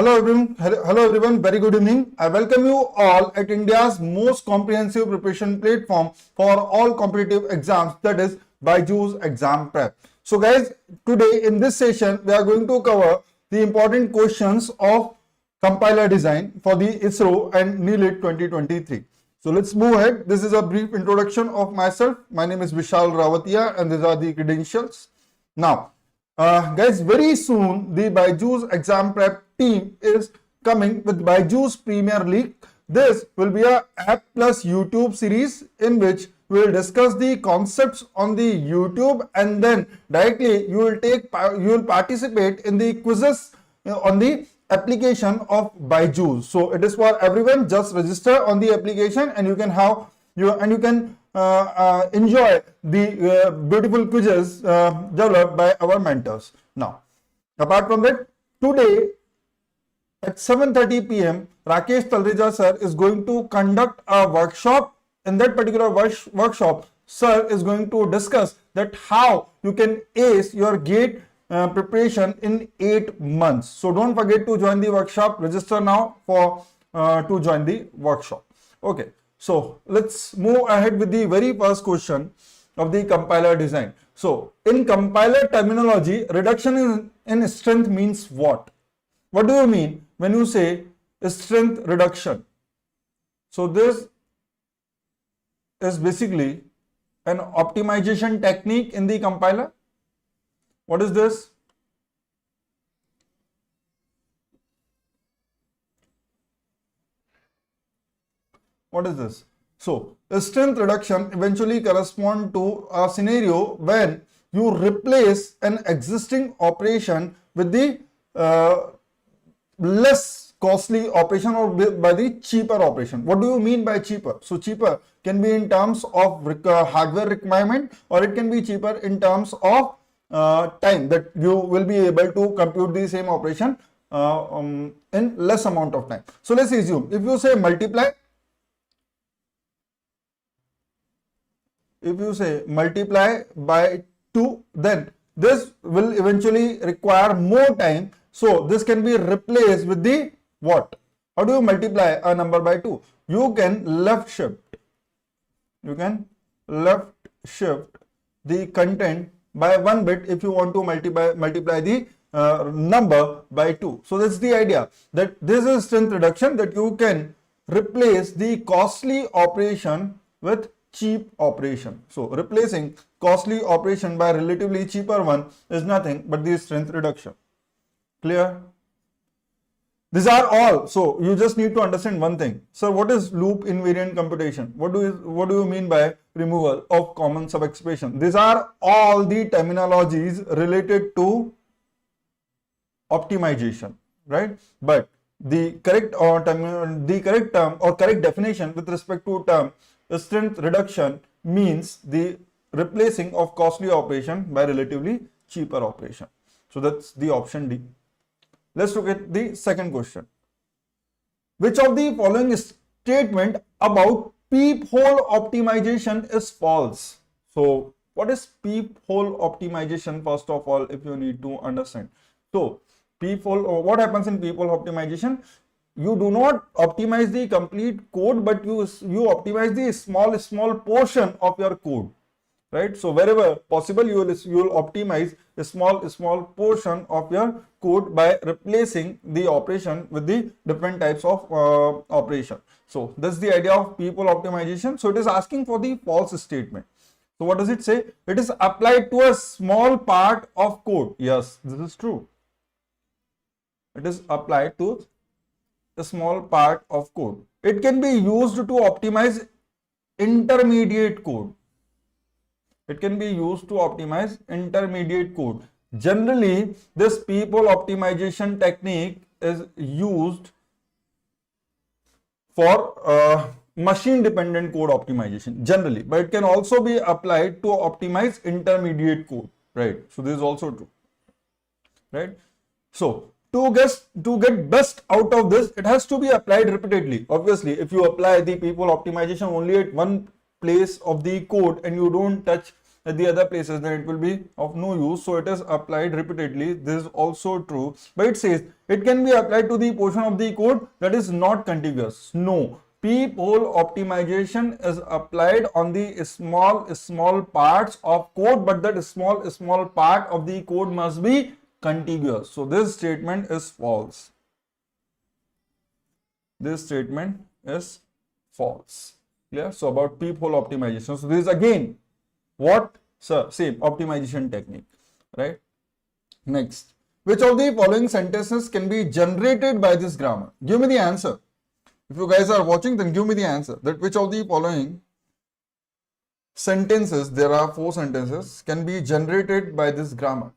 Hello everyone, very good evening. I welcome you all at India's most comprehensive preparation platform for all competitive exams, that is BYJU'S Exam Prep. So guys, today in this session we are going to cover the important questions of compiler design for the ISRO and NIELIT 2023. So let's move ahead. This is a brief introduction of myself. My name is Vishal Rawatiya and these are the credentials. Now, guys, very soon the BYJU'S Exam Prep team is coming with BYJU'S Premier League. This will be a app plus YouTube series in which we will discuss the concepts on the YouTube, and then directly you will participate in the quizzes on the application of BYJU'S. So it is for everyone. Just register on the application and you can enjoy the beautiful quizzes developed by our mentors. Now, apart from that, today at 7:30 p.m. Rakesh Talreja sir is going to conduct a workshop. In that particular workshop, sir is going to discuss that how you can ace your GATE preparation in 8 months. So don't forget to join the workshop. Register now for to join the workshop. Okay. So let's move ahead with the very first question of the compiler design. So in compiler terminology, reduction in strength means what? What do you mean when you say strength reduction? So this is basically an optimization technique in the compiler. What is this? What is this? So, the strength reduction eventually corresponds to a scenario when you replace an existing operation with the less costly operation or by the cheaper operation. What do you mean by cheaper? So, cheaper can be in terms of hardware requirement, or it can be cheaper in terms of time, that you will be able to compute the same operation in less amount of time. So, let's assume if you say multiply. If you say multiply by 2, then this will eventually require more time. So this can be replaced with the what? How do you multiply a number by 2? You can left shift. You can left shift the content by 1 bit if you want to multiply the number by 2. So that's the idea, that this is strength reduction, that you can replace the costly operation with cheap operation. So replacing costly operation by relatively cheaper one is nothing but the strength reduction. Clear? These are all. So you just need to understand one thing. So what is loop invariant computation? What do you mean by removal of common subexpression? These are all the terminologies related to optimization, right? But the correct term or correct definition with respect to term strength reduction means the replacing of costly operation by relatively cheaper operation. So that's the option D. Let's look at the second question. Which of the following statement about peephole optimization is false? So what is peephole optimization, first of all, if you need to understand? So peephole, what happens in peephole optimization? You do not optimize the complete code, but you optimize the small portion of your code, right? So wherever possible, you will optimize a small portion of your code by replacing the operation with the different types of operation. So that's the idea of peephole optimization. So it is asking for the false statement. So what does it say? It is applied to a small part of code. Yes, this is true. It is applied to a small part of code. It can be used to optimize intermediate code. It can be used to optimize intermediate code. Generally, this peephole optimization technique is used for machine dependent code optimization generally, but it can also be applied to optimize intermediate code, right? So this is also true, right? So to get best out of this, it has to be applied repeatedly. Obviously, if you apply the peephole optimization only at one place of the code and you don't touch at the other places, then it will be of no use. So it is applied repeatedly. This is also true. But it says it can be applied to the portion of the code that is not contiguous. No. Peephole optimization is applied on the small parts of code, but that small part of the code must be contiguous. So this statement is false. This statement is false. Clear? So about peephole optimization. So this is again what? Sir, same optimization technique, right? Next, which of the following sentences can be generated by this grammar? Give me the answer. If you guys are watching, then give me the answer. That which of the following sentences, there are 4 sentences, can be generated by this grammar?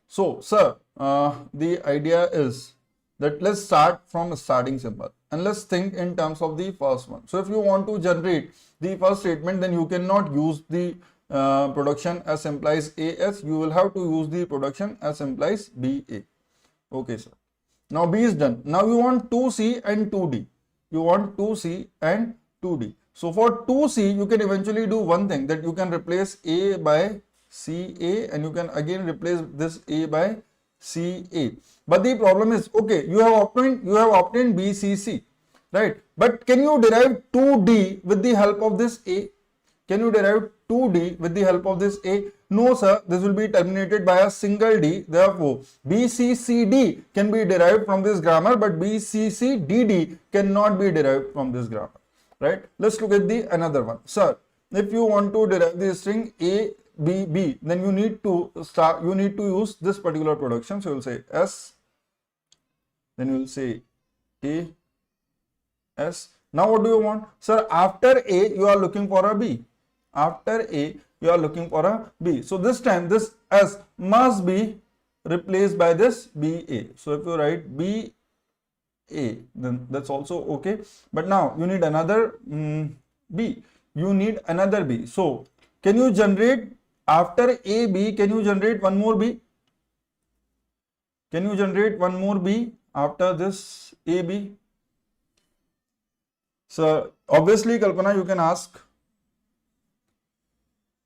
So, sir, the idea is that let's start from a starting symbol and let's think in terms of the first one. So, if you want to generate the first statement, then you cannot use the production as implies AS. You will have to use the production as implies BA. Okay, sir. Now B is done. Now you want 2C and 2D. You want 2C and 2D. So for 2C, you can eventually do one thing, that you can replace A by CA and you can again replace this A by CA. But the problem is, okay, you have obtained BCC, right? But can you derive 2D with the help of this A? Can you derive 2D with the help of this A? No, sir. This will be terminated by a single D. Therefore, BCCD can be derived from this grammar, but BCCDD cannot be derived from this grammar, right? Let's look at the another one. Sir, if you want to derive the string A, B, B, then you need to use this particular production. So you will say S, then you will say A, S. Now what do you want? Sir, after A, you are looking for a B. After A, you are looking for a B. So this time, this S must be replaced by this BA. So if you write BA, then that's also okay. But now you need another B. You need another B. So can you generate after AB? Can you generate one more B? Can you generate one more B after this AB? So obviously, Kalpana, you can ask,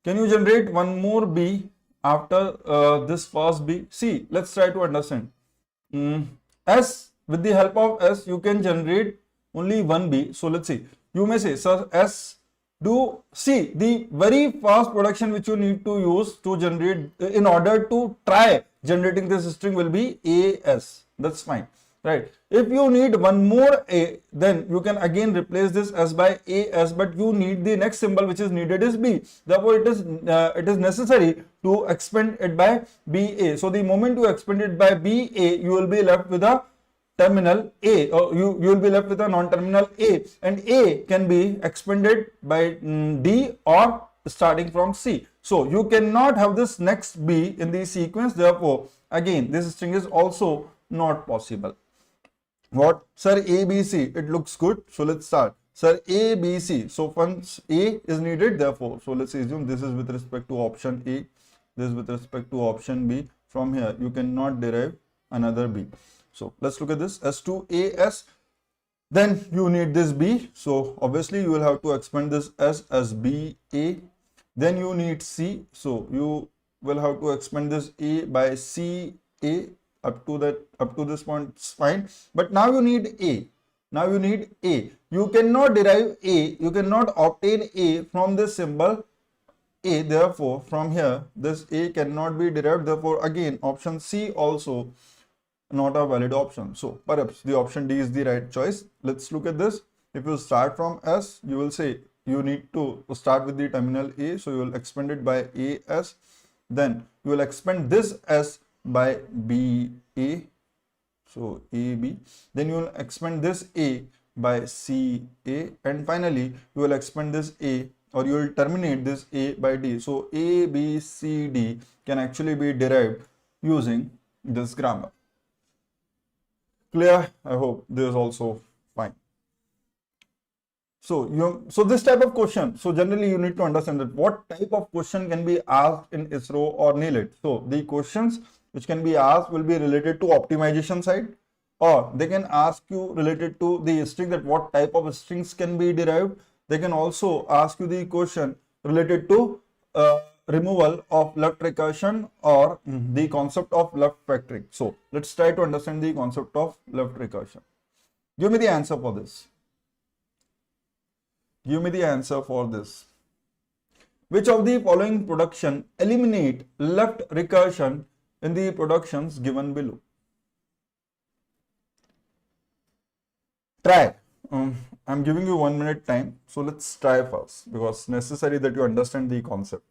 can you generate one more B after this first B? See, let's try to understand. S, with the help of S, you can generate only one B. So let's see. You may say, sir, S, see the very first production which you need to use to generate, in order to try generating this string, will be AS. That's fine, right? If you need one more A, then you can again replace this S by AS, but you need the next symbol which is needed is B. Therefore, it is necessary to expand it by BA. So the moment you expand it by BA, you will be left with a terminal A, or you will be left with a non-terminal A, and A can be expanded by D or starting from C. So you cannot have this next B in the sequence. Therefore, again, this string is also not possible. What? Sir, ABC, it looks good. So let's start. Sir, ABC. So once A is needed, therefore, so let's assume this is with respect to option A, this is with respect to option B. From here, you cannot derive another B. So let's look at this. S2AS. Then you need this B. So obviously, you will have to expand this S as BA. Then you need C. So you will have to expand this A by CA. Up to this point, it's fine. But now you need A. Now you need A. You cannot derive A. You cannot obtain A from this symbol A. Therefore, from here, this A cannot be derived. Therefore, again, option C also not a valid option. So perhaps the option D is the right choice. Let's look at this. If you start from S, you will say you need to start with the terminal A. So you will expand it by AS. Then you will expand this S by BA, so AB. Then you will expand this A by CA, and finally you will expand this A, or you will terminate this A by D. So A, B, C, D can actually be derived using this grammar. Clear? I hope this is also fine. So this type of question, so generally you need to understand that what type of question can be asked in ISRO or NIELIT. So the questions which can be asked will be related to optimization side, or they can ask you related to the string, that what type of strings can be derived. They can also ask you the question related to removal of left recursion or the concept of left factoring. So let's try to understand the concept of left recursion. Give me the answer for this. Give me the answer for this. Which of the following production eliminate left recursion in the productions given below? Try. I'm giving you 1 minute time. So let's try first, because it's necessary that you understand the concept.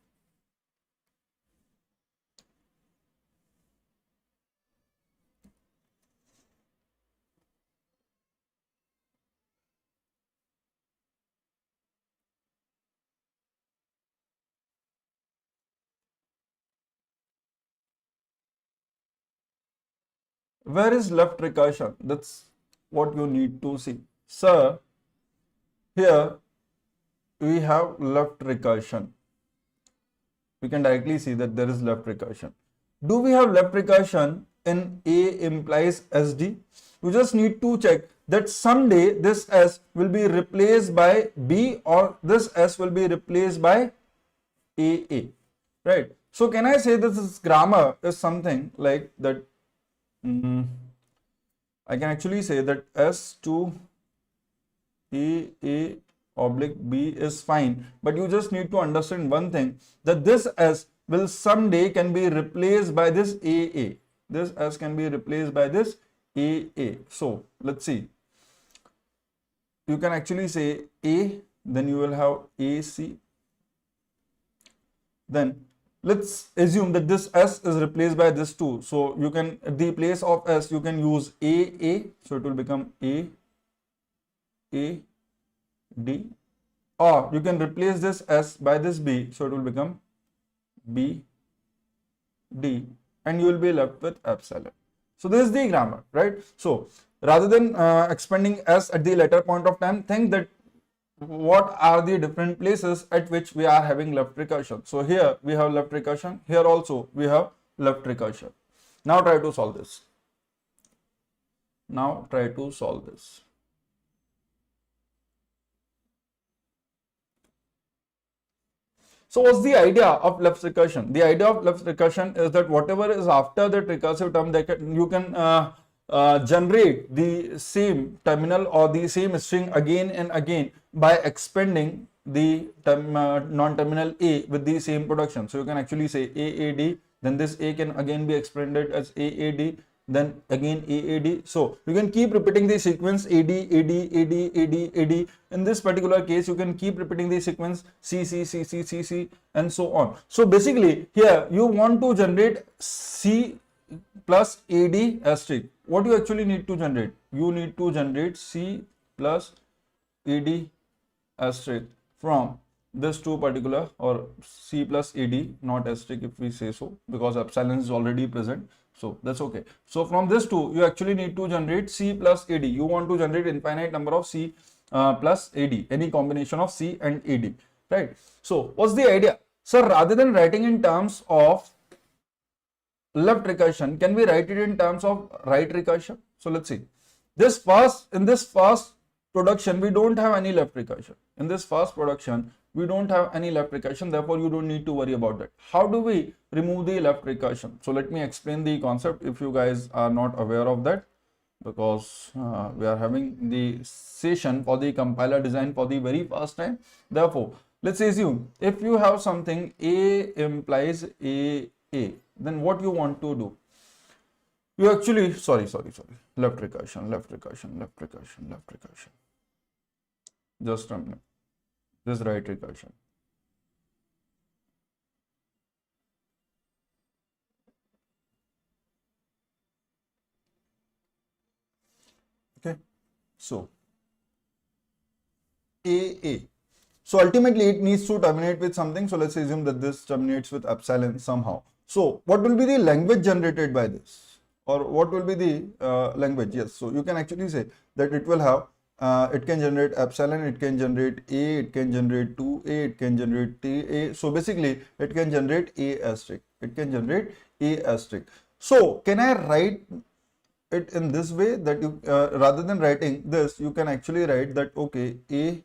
Where is left recursion? That's what you need to see. Sir, here we have left recursion. We can directly see that there is left recursion. Do we have left recursion in A implies SD? You just need to check that someday this S will be replaced by B, or this S will be replaced by AA, right? So can I say this grammar is something like that? I can actually say that S to A oblique B is fine, but you just need to understand one thing, that this S will someday can be replaced by this AA. This S can be replaced by this AA. So let's see. You can actually say A, then you will have AC. Then let's assume that this S is replaced by this 2. So you can, at the place of S, you can use AA. So it will become A, D. Or you can replace this S by this B. So it will become B, D. And you will be left with epsilon. So this is the grammar, right? So rather than expanding S at the later point of time, think that what are the different places at which we are having left recursion. So here we have left recursion, here also we have left recursion. Now try to solve this. Now try to solve this. So what's the idea of left recursion? The idea of left recursion is that whatever is after that recursive term, you can generate the same terminal or the same string again and again by expanding the non-terminal A with the same production. So you can actually say AAD, then this A can again be expanded as AAD, then again AAD. So you can keep repeating the sequence AD, AD, AD, AD, AD. In this particular case, you can keep repeating the sequence C, C, C, C, C, C, and so on. So basically here you want to generate C plus AD asterisk. What you actually need to generate? You need to generate C plus AD asterisk from this two particular, or C plus AD, not asterisk if we say so, because epsilon is already present. So that's okay. So from this two, you actually need to generate C plus AD. You want to generate infinite number of C plus AD, any combination of C and AD, right? So what's the idea? So rather than writing in terms of left recursion, can we write it in terms of right recursion? So let's see. In this first production, we don't have any left recursion. In this first production, we don't have any left recursion. Therefore, you don't need to worry about that. How do we remove the left recursion? So let me explain the concept if you guys are not aware of that, because we are having the session for the compiler design for the very first time. Therefore, let's assume if you have something A implies AA, then what you want to do? You actually, left recursion. Just a minute. This right recursion. Okay. So AA. So ultimately it needs to terminate with something. So let's assume that this terminates with epsilon somehow. So what will be the language generated by this? Or what will be the language? Yes. So you can actually say that it will have, it can generate epsilon, it can generate A, it can generate 2A, it can generate TA. So basically it can generate A asterisk. It can generate A asterisk. So can I write it in this way that you rather than writing this, you can actually write that okay, A.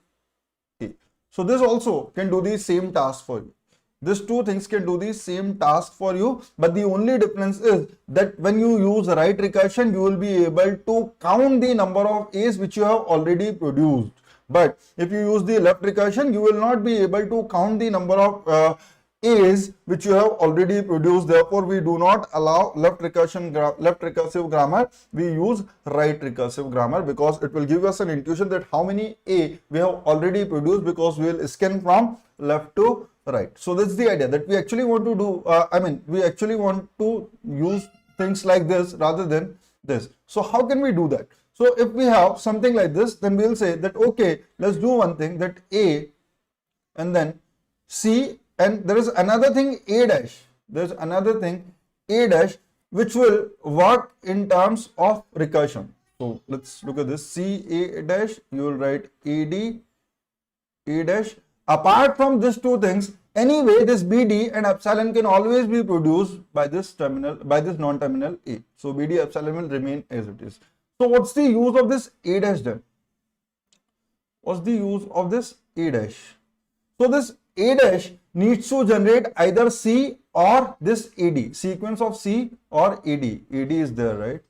So this also can do the same task for you. These two things can do the same task for you, but the only difference is that when you use right recursion, you will be able to count the number of A's which you have already produced. But if you use the left recursion, you will not be able to count the number of A's which you have already produced. Therefore, we do not allow left recursive grammar. We use right recursive grammar because it will give us an intuition that how many A we have already produced, because we will scan from left to right. So that's the idea, that we actually want to do, we actually want to use things like this rather than this. So how can we do that? So if we have something like this, then we'll say that okay, let's do one thing, that A and then C, and there is another thing A dash. There's another thing A dash which will work in terms of recursion. So let's look at this. C A dash, you will write AD A dash. Apart from these two things, anyway, this BD and epsilon can always be produced by this terminal, by this non-terminal A. So BD epsilon will remain as it is. So what's the use of this A dash then? What's the use of this A dash? So this A dash needs to generate either C or this AD, sequence of C or AD. AD is there, right?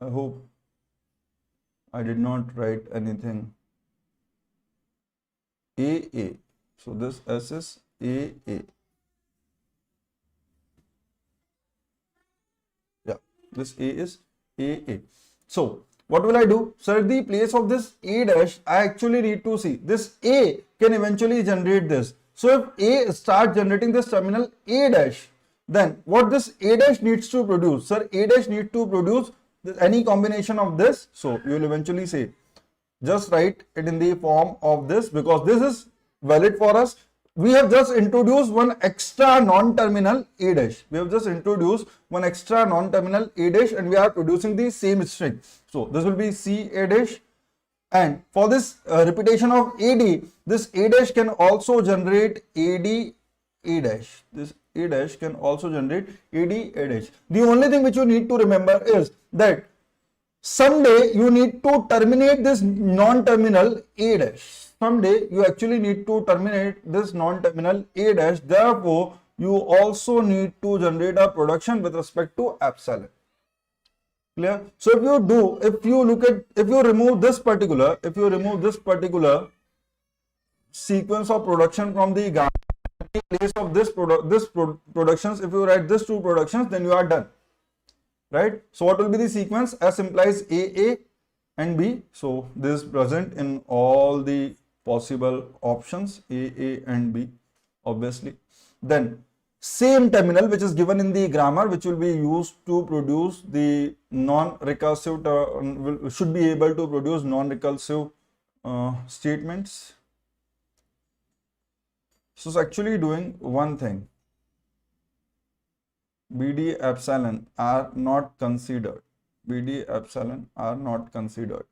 I hope I did not write anything. AA. So this S is AA. Yeah, this A is AA. So what will I do? So at the place of this A dash, I actually need to see this A can eventually generate this. So if A starts generating this terminal A dash, then what this A dash needs to produce? Sir, A dash needs to produce any combination of this. So you will eventually say, just write it in the form of this, because this is valid for us. We have just introduced one extra non-terminal A dash. We have just introduced one extra non-terminal A dash and we are producing the same string. So this will be C A dash, and for this repetition of AD, this A dash can also generate AD A dash. This A dash can also generate AD A dash. The only thing which you need to remember is that someday you need to terminate this non-terminal A dash. Someday you actually need to terminate this non-terminal A dash. Therefore, you also need to generate a production with respect to epsilon. Clear? So if you remove this particular sequence of production from the gamma, in place of productions, if you write this two productions, then you are done. Right? So what will be the sequence? S implies AA and B. So this is present in all the possible options, AA and B, obviously. Then same terminal which is given in the grammar, which will be used to produce the non-recursive, should be able to produce non-recursive statements. So it's actually doing one thing. BD epsilon are not considered. BD epsilon are not considered.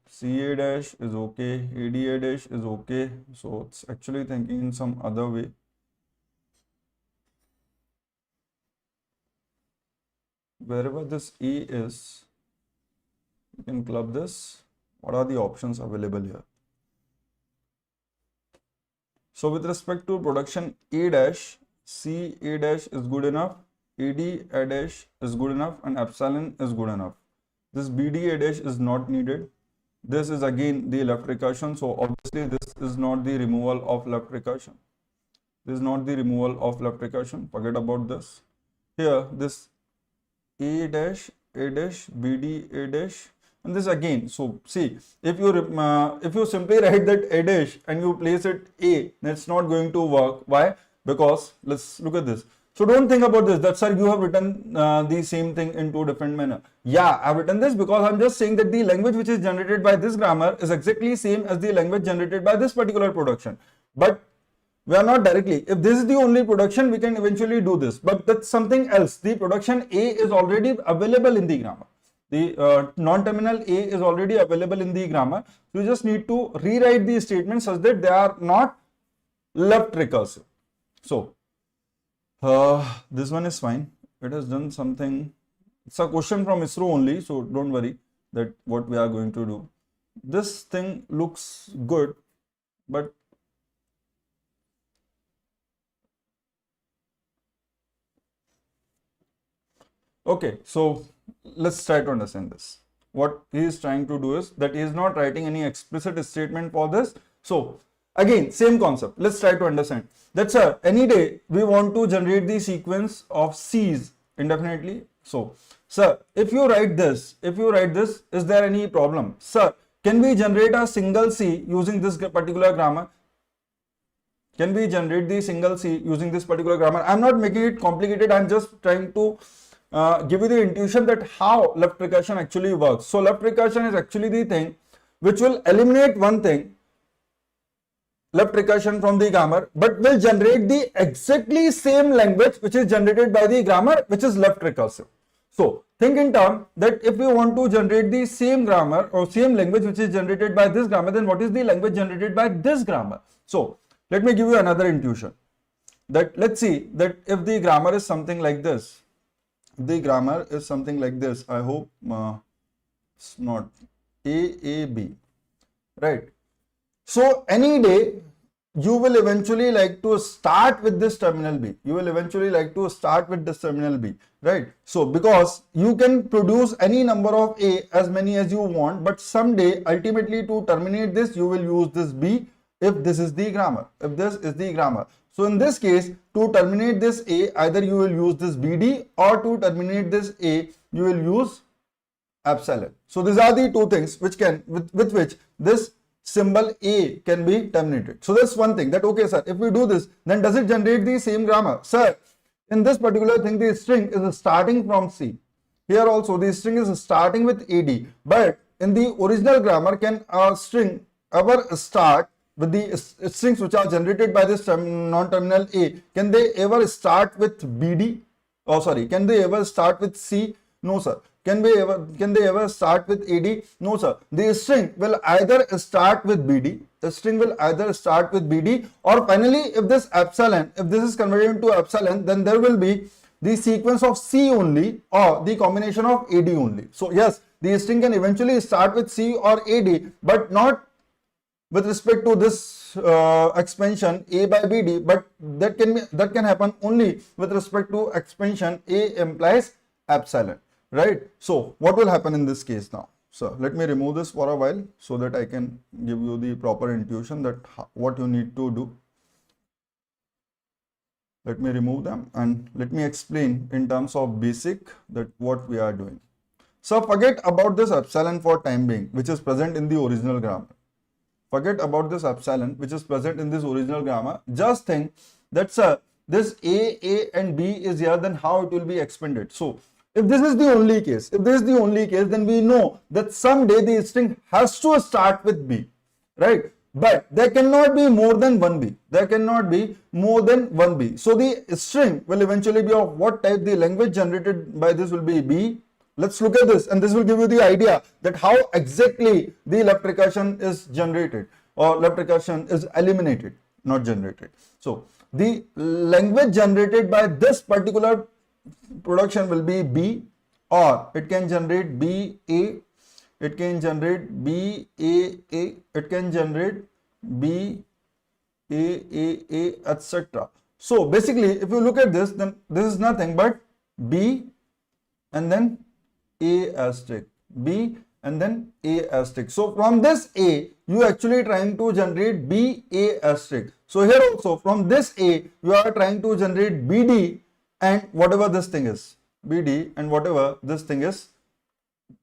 CA dash is okay, ADA dash is okay. So it's actually thinking in some other way. Wherever this E is, you can club this. What are the options available here? So with respect to production A dash, C A dash is good enough, AD A dash is good enough, and epsilon is good enough. This BD A dash is not needed. This is again the left recursion. So obviously this is not the removal of left recursion. This is not the removal of left recursion. Forget about this. Here this A dash, BD A dash, and this again. So see, if you simply write that A dash and you place it A, that's not going to work. Why? Because let's look at this. So don't think about this, that sir, you have written the same thing in two different manner. Yeah, I've written this because I'm just saying that the language which is generated by this grammar is exactly same as the language generated by this particular production. But we are not directly. If this is the only production, we can eventually do this. But that's something else. The production A is already available in the grammar. The non-terminal A is already available in the grammar. So you just need to rewrite the statements such that they are not left recursive. So This one is fine. It has done something. It's a question from ISRO only, so don't worry that what we are going to do. This thing looks good, but okay, so let's try to understand this. What he is trying to do is that he is not writing any explicit statement for this. So again, same concept. Let's try to understand that, sir, any day we want to generate the sequence of C's indefinitely. So, sir, if you write this, is there any problem? Sir, can we generate a single C using this particular grammar? Can we generate the single C using this particular grammar? I'm not making it complicated. I'm just trying to give you the intuition that how left recursion actually works. So left recursion is actually the thing which will eliminate one thing, left recursion from the grammar, but will generate the exactly same language which is generated by the grammar, which is left recursive. So think in terms that if we want to generate the same grammar or same language which is generated by this grammar, then what is the language generated by this grammar? So let me give you another intuition that let's see that if the grammar is something like this, the grammar is something like this. I hope it's not AAB, right? So any day you will eventually like to start with this terminal B. You will eventually like to start with this terminal B, right? So because you can produce any number of A as many as you want, but someday ultimately to terminate this you will use this B if this is the grammar. If this is the grammar. So in this case, to terminate this A, either you will use this BD, or to terminate this A, you will use epsilon. So these are the two things which can, with which this symbol A can be terminated. So that's one thing that, okay sir, if we do this, then does it generate the same grammar? Sir, in this particular thing, the string is starting from C. Here also the string is starting with AD, but in the original grammar, can a string ever start with the strings which are generated by this non-terminal A, can they ever start with BD? Oh, sorry, can they ever start with C? No, sir. Can they ever start with AD? No, sir. The string will either start with BD, or finally, if this epsilon, if this is converted into epsilon, then there will be the sequence of C only or the combination of AD only. So yes, the string can eventually start with C or AD, but not with respect to this expansion A by BD, but that can happen only with respect to expansion A implies epsilon, right? So what will happen in this case now? So let me remove this for a while so that I can give you the proper intuition that what you need to do. Let me remove them and let me explain in terms of basic that what we are doing. So forget about this epsilon for time being, which is present in the original grammar. Forget about this epsilon which is present in this original grammar. Just think that, sir, this A and B is here, then how it will be expanded. So if this is the only case, then we know that someday the string has to start with B, right? But there cannot be more than one B. So the string will eventually be of what type? The language generated by this will be B. Let's look at this, and this will give you the idea that how exactly the left recursion is generated or left recursion is eliminated, not generated. So the language generated by this particular production will be B, or it can generate BA, it can generate BAA, it can generate BAAA, etc. So basically, if you look at this, then this is nothing but B and then A asterisk, B and then A asterisk. So from this A, you actually trying to generate B A asterisk. So here also from this A, you are trying to generate BD and whatever this thing is, BD and whatever this thing is,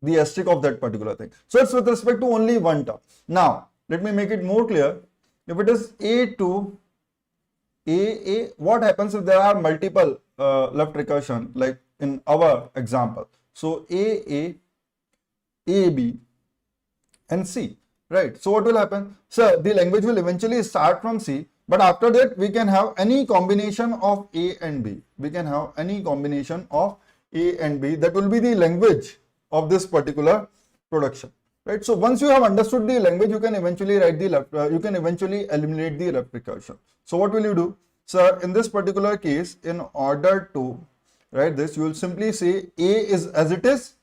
the asterisk of that particular thing. So it's with respect to only one term. Now, let me make it more clear. If it is A to AA, what happens if there are multiple left recursion like in our example? So AA, AB and C, right? So what will happen? So the language will eventually start from C, but after that we can have any combination of A and B. We can have any combination of A and B that will be the language of this particular production, right? So once you have understood the language, you can eventually write the left, you can eventually eliminate the left recursion. So what will you do? So in this particular case, in order to write this, you will simply say A is as it is.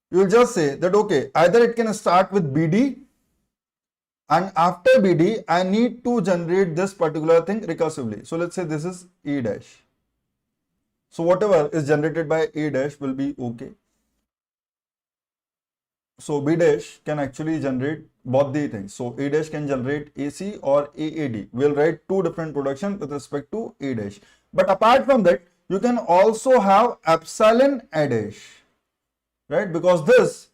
You will just say that okay, either it can start with BD, and after BD I need to generate this particular thing recursively. So let's say this is A dash. So whatever is generated by A dash will be okay. So B dash can actually generate both the things. So A dash can generate AC or AAD. We'll write two different productions with respect to A dash. But apart from that, you can also have epsilon A dash, right? Because this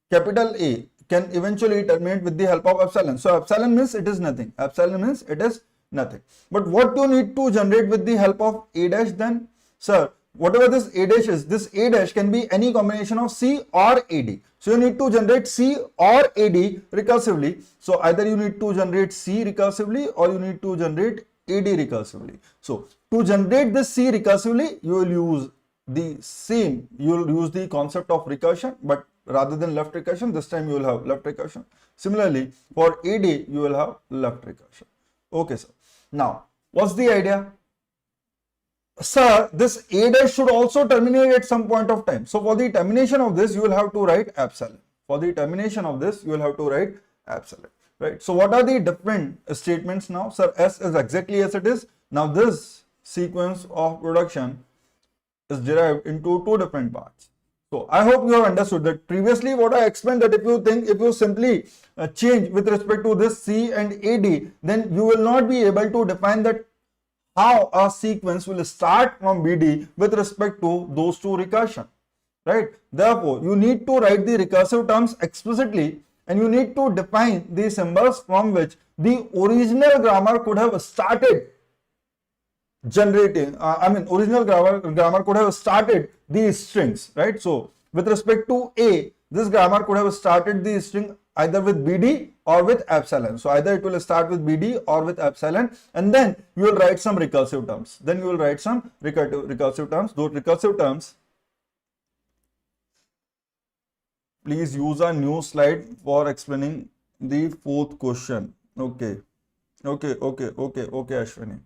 capital A can eventually terminate with the help of epsilon. So epsilon means it is nothing. Epsilon means it is nothing. But what you need to generate with the help of A dash then? Sir, whatever this A dash is, this A dash can be any combination of C or AD. So you need to generate C or AD recursively. So either you need to generate C recursively or you need to generate AD recursively. So to generate this C recursively, you will use the same, you will use the concept of recursion, but rather than left recursion, this time you will have left recursion. Similarly, for AD, you will have left recursion. Okay, sir. Now, what's the idea? Sir, this A dash should also terminate at some point of time. So for the termination of this, you will have to write epsilon. For the termination of this, you will have to write epsilon. Right. So what are the different statements now? Sir, S is exactly as it is. Now this sequence of production is derived into two different parts. So I hope you have understood that previously what I explained, that if you simply change with respect to this C and AD, then you will not be able to define that how a sequence will start from BD with respect to those two recursion, right? Therefore, you need to write the recursive terms explicitly and you need to define the symbols from which the original grammar could have started generating, original grammar could have started these strings, right? So, with respect to A, this grammar could have started the string either with BD or with epsilon. So either it will start with BD or with epsilon, and then you will write some recursive terms. Then you will write some recursive terms. Those recursive terms, please use a new slide for explaining the fourth question. Okay, Ashwini.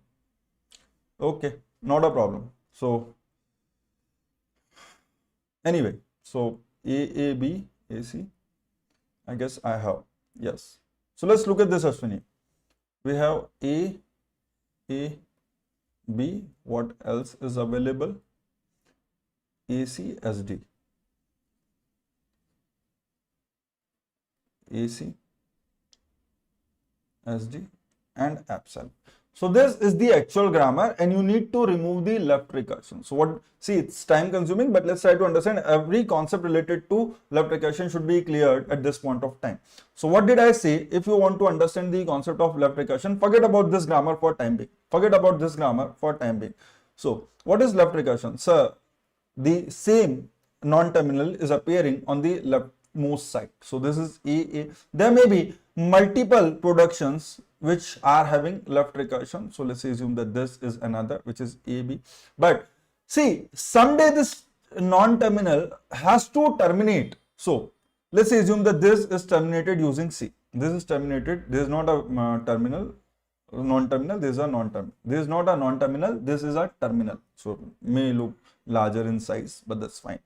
Okay, not a problem. So anyway, so AAB, AC, I guess I have, yes. So let's look at this, Ashwini. We have A, B, what else is available? AC, SD. AC, SD and epsilon. So this is the actual grammar and you need to remove the left recursion. So what, see, it's time consuming, but let's try to understand. Every concept related to left recursion should be cleared at this point of time. So what did I say? If you want to understand the concept of left recursion, forget about this grammar for time being. Forget about this grammar for time being. So what is left recursion? Sir, the same non-terminal is appearing on the leftmost side. So this is AA. There may be multiple productions which are having left recursion. So let's assume that this is another, which is AB. But see, someday this non-terminal has to terminate. So let's assume that this is terminated using C. This is terminated. This is not a terminal, non-terminal. This is a non-terminal. This is not a non-terminal. This is a terminal. So may look larger in size, but that's fine.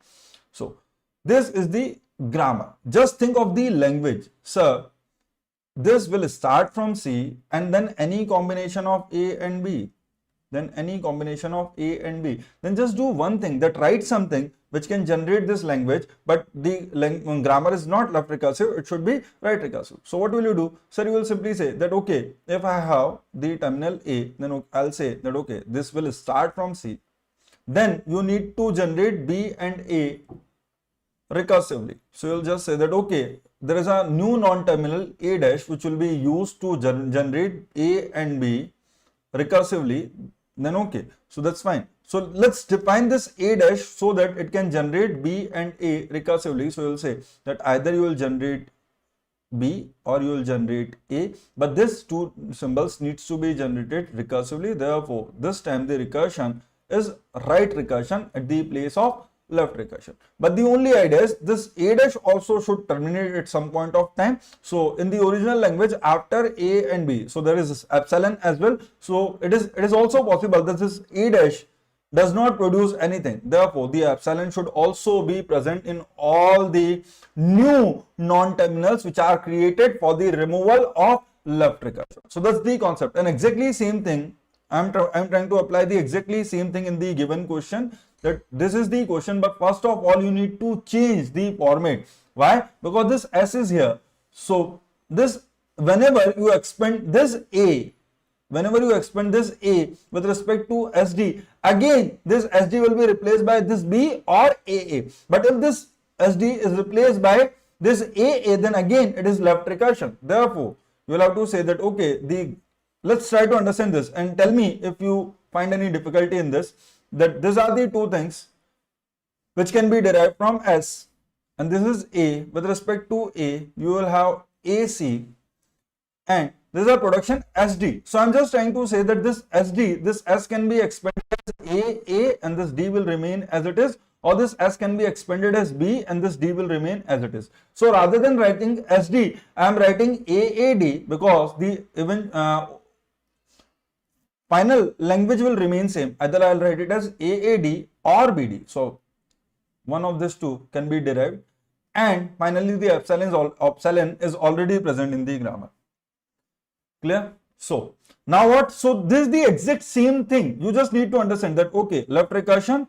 So this is the grammar. Just think of the language. Sir, this will start from C and then any combination of A and B. Then any combination of A and B. Then just do one thing, that write something which can generate this language, but the grammar is not left recursive, it should be right recursive. So what will you do? Sir, you will simply say that okay, if I have the terminal A, then I'll say that okay, this will start from C. Then you need to generate B and A recursively. So you'll just say that okay, there is a new non-terminal A dash which will be used to generate A and B recursively, then okay, so that's fine. So let's define this A dash so that it can generate B and A recursively. So you'll say that either you will generate B or you will generate A, but this two symbols needs to be generated recursively. Therefore, this time the recursion is right recursion at the place of left recursion. But the only idea is this A dash also should terminate at some point of time. So in the original language, after A and B, so there is this epsilon as well. So it is also possible that this A dash does not produce anything. Therefore, the epsilon should also be present in all the new non-terminals which are created for the removal of left recursion. So that's the concept, and exactly same thing I'm trying to apply the exactly same thing in the given question, that this is the question, but first of all you need to change the format. Why? Because this S is here. So this, whenever you expand this A, with respect to SD, again this SD will be replaced by this B or AA. But if this SD is replaced by this AA, then again it is left recursion. Therefore, you will have to say that, okay, let's try to understand this and tell me if you find any difficulty in this, that these are the two things which can be derived from S, and this is A. With respect to A, you will have AC, and this is a production SD. So I'm just trying to say that this SD, this S can be expanded as A, and this D will remain as it is, or this S can be expanded as B and this D will remain as it is. So rather than writing SD, I am writing AAD, because the even final language will remain same. Either I will write it as AAD or BD. So one of these two can be derived, and finally the epsilon is already present in the grammar. Clear? So now what? So this is the exact same thing. You just need to understand that, okay, left recursion,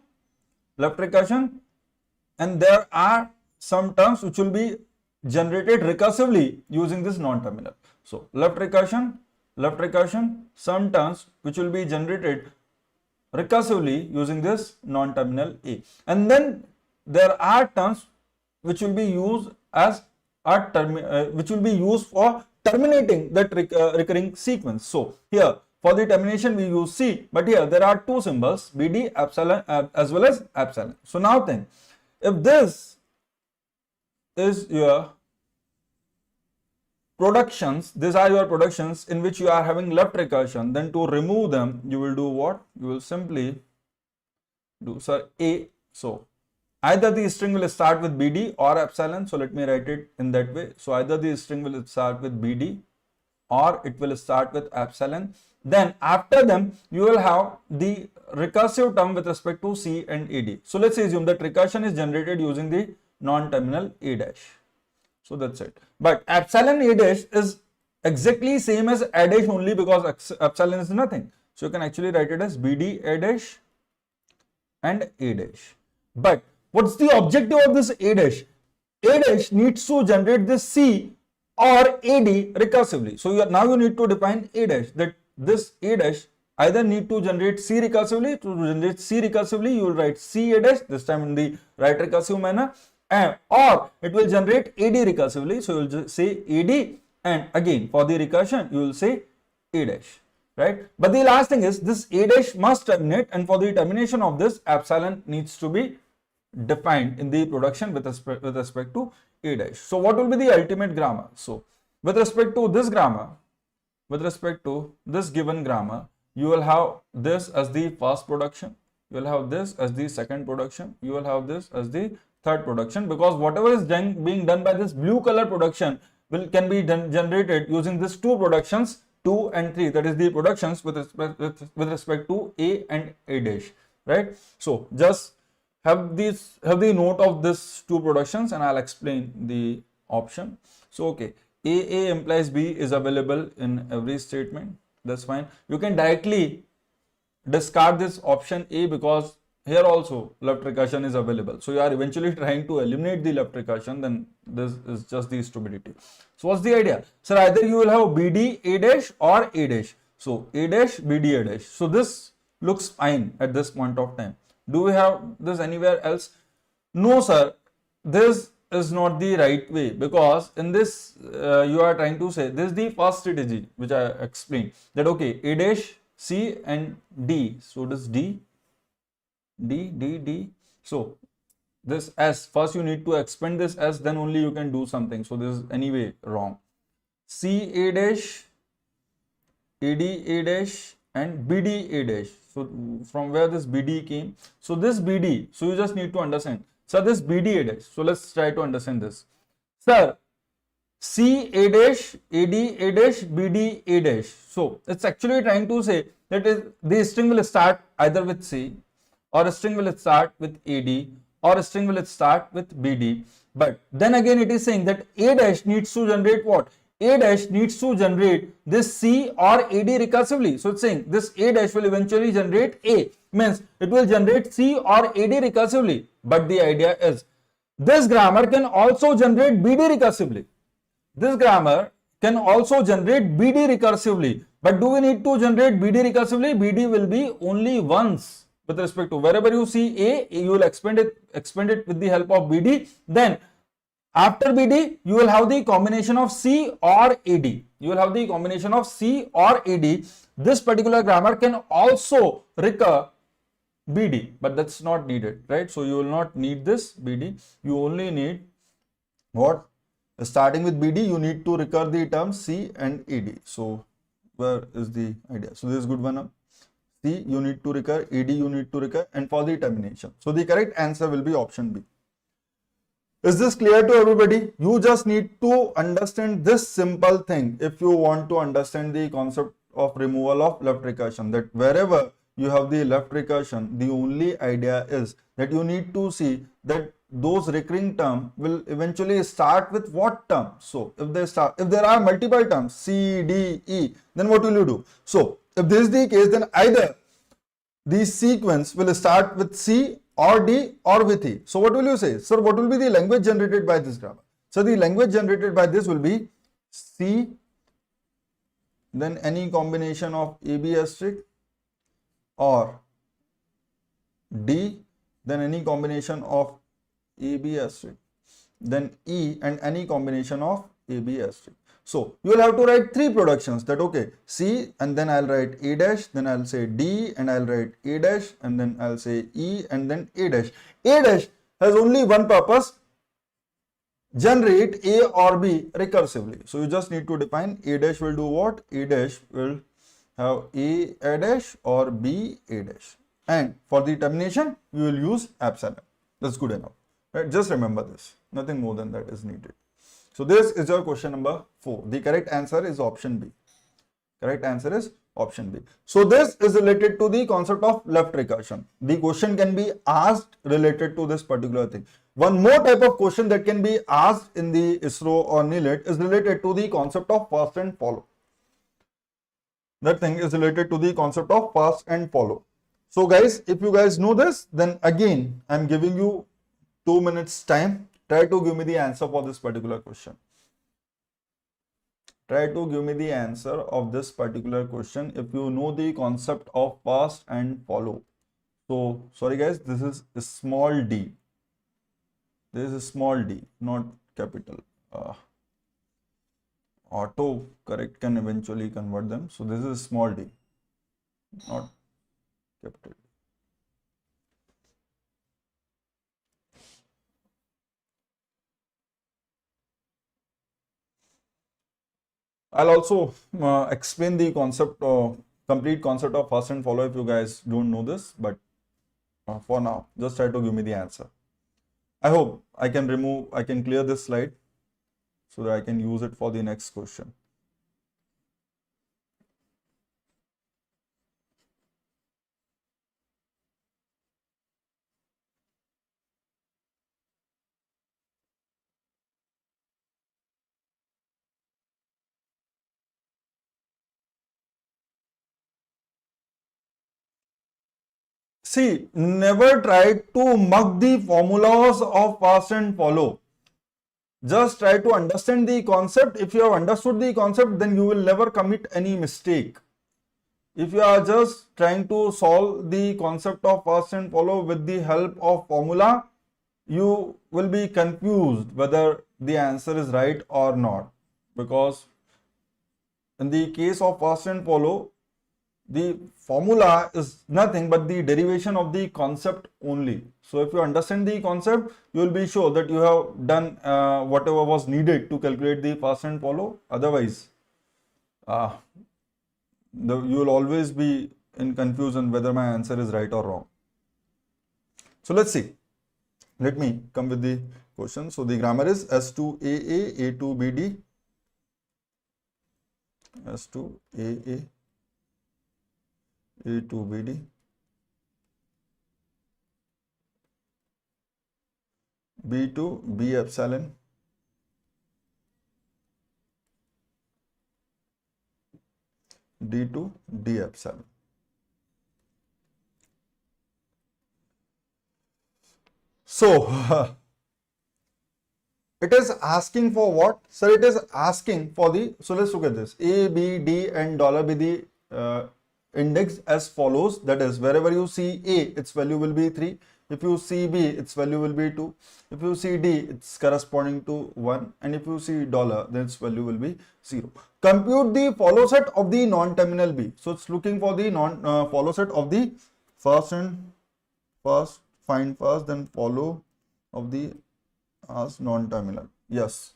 and there are some terms which will be generated recursively using this non-terminal. So left recursion, some terms which will be generated recursively using this non-terminal A, and then there are terms which will be used as which will be used for terminating that recurring sequence. So here for the termination we use C, but here there are two symbols, BD, epsilon, as well as epsilon. So now then, if this is your productions, these are your productions in which you are having left recursion, then to remove them you will do what? You will simply do, A. So either the string will start with BD or epsilon. So let me write it in that way. So either the string will start with BD or it will start with epsilon. Then after them you will have the recursive term with respect to C and AD. So let's assume that recursion is generated using the non-terminal A dash. So that's it. But epsilon A dash is exactly same as A dash only, because epsilon is nothing. So you can actually write it as BD A dash and A dash. But what's the objective of this A dash? A dash needs to generate this C or AD recursively. So now you need to define A dash, that this A dash either need to generate C recursively. To generate C recursively, you will write C A dash, this time in the right recursive manner, or it will generate AD recursively. So you will just say AD, and again for the recursion you will say A dash, right? But the last thing is this A dash must terminate, and for the termination of this, epsilon needs to be defined in the production with respect to A dash. So what will be the ultimate grammar? So with respect to this grammar, with respect to this given grammar, you will have this as the first production, you will have this as the second production, you will have this as the third production, because whatever is being done by this blue color production can be generated using these two productions, 2 and 3, that is the productions with respect to A and A dash, right? So just have the note of this two productions, and I'll explain the option. So okay, A implies B is available in every statement. That's fine. You can directly discard this option A, because here also left recursion is available. So you are eventually trying to eliminate the left recursion, then this is just the stupidity. So what's the idea? So either you will have BD A dash or A dash. So A dash BD A dash. So this looks fine at this point of time. Do we have this anywhere else? No sir, this is not the right way, because in this you are trying to say, this is the first strategy which I explained, that okay, A dash, C and D. So this D. So this S, first you need to expand this S, then only you can do something. So this is anyway wrong. C A dash, AD A dash, and BD A dash. So from where this BD came? So this BD, so you just need to understand. So this BD A dash. So let's try to understand this. Sir, C A dash, AD A dash, BD A dash. So it's actually trying to say that the string will start either with C, or a string will start with AD, or a string will start with BD. But then again it is saying that A dash needs to generate what? A dash needs to generate this C or AD recursively. So it's saying this A dash will eventually generate A, means it will generate C or AD recursively. But the idea is this grammar can also generate BD recursively. This grammar can also generate BD recursively. But do we need to generate BD recursively? BD will be only once with respect to wherever you see A, you will expand it with the help of BD. Then after BD, you will have the combination of C or AD. You will have the combination of C or AD. This particular grammar can also recur BD, but that's not needed, right? So you will not need this BD. You only need what? Starting with BD, you need to recur the terms C and AD. So where is the idea? So this is good one now. C you need to recur, AD you need to recur, and for the termination. So the correct answer will be option B. Is this clear to everybody? You just need to understand this simple thing if you want to understand the concept of removal of left recursion, that wherever you have the left recursion, the only idea is that you need to see that those recurring term will eventually start with what term. So if there are multiple terms C, D, E, then what will you do? So if this is the case, then either the sequence will start with C or D or with E. So what will you say? Sir, what will be the language generated by this grammar? So the language generated by this will be C, then any combination of AB asterisk, or D, then any combination of AB asterisk, then E, and any combination of AB asterisk. So you will have to write three productions, that okay, C, and then I'll write A dash, then I'll say D, and I'll write A dash, and then I'll say E, and then A dash. A dash has only one purpose: generate A or B recursively. So you just need to define A dash will do what? A dash will have A dash or B A dash. And for the termination, you will use epsilon. That's good enough. Right? Just remember this. Nothing more than that is needed. So this is your question number 4. The correct answer is option B. Correct answer is option B. So this is related to the concept of left recursion. The question can be asked related to this particular thing. One more type of question that can be asked in the ISRO or NIELIT is related to the concept of fast and follow. That thing is related to the concept of fast and follow. So guys, if you guys know this, then again, I'm giving you 2 minutes time. Try to give me the answer for this particular question. Try to give me the answer of this particular question if you know the concept of fast and follow. So, sorry guys, this is a small d. This is small d, not capital. Auto correct can eventually convert them. So, this is small d, not capital D. I'll also explain the concept, complete concept of fast and follow if you guys don't know this, but for now, just try to give me the answer. I hope I can clear this slide so that I can use it for the next question. See, never try to mug the formulas of fast and follow. Just try to understand the concept. If you have understood the concept, then you will never commit any mistake. If you are just trying to solve the concept of fast and follow with the help of formula, you will be confused whether the answer is right or not. Because in the case of fast and follow, the formula is nothing but the derivation of the concept only. So if you understand the concept, you will be sure that you have done whatever was needed to calculate the fast and follow. Otherwise, you will always be in confusion whether my answer is right or wrong. So let's see. Let me come with the question. So the grammar is S2AA, A2BD, S2AA, A2BD, B2 B epsilon, D2 D epsilon. So it is asking for what? Sir, it is asking for the, so let's look at this. A, B, D and dollar be the index as follows. That is, wherever you see A, its value will be 3. If you see B, its value will be 2. If you see D, it's corresponding to 1. And if you see dollar, then its value will be 0. Compute the follow set of the non-terminal B. So it's looking for the follow set of the first, find first, then follow of the as non-terminal. Yes,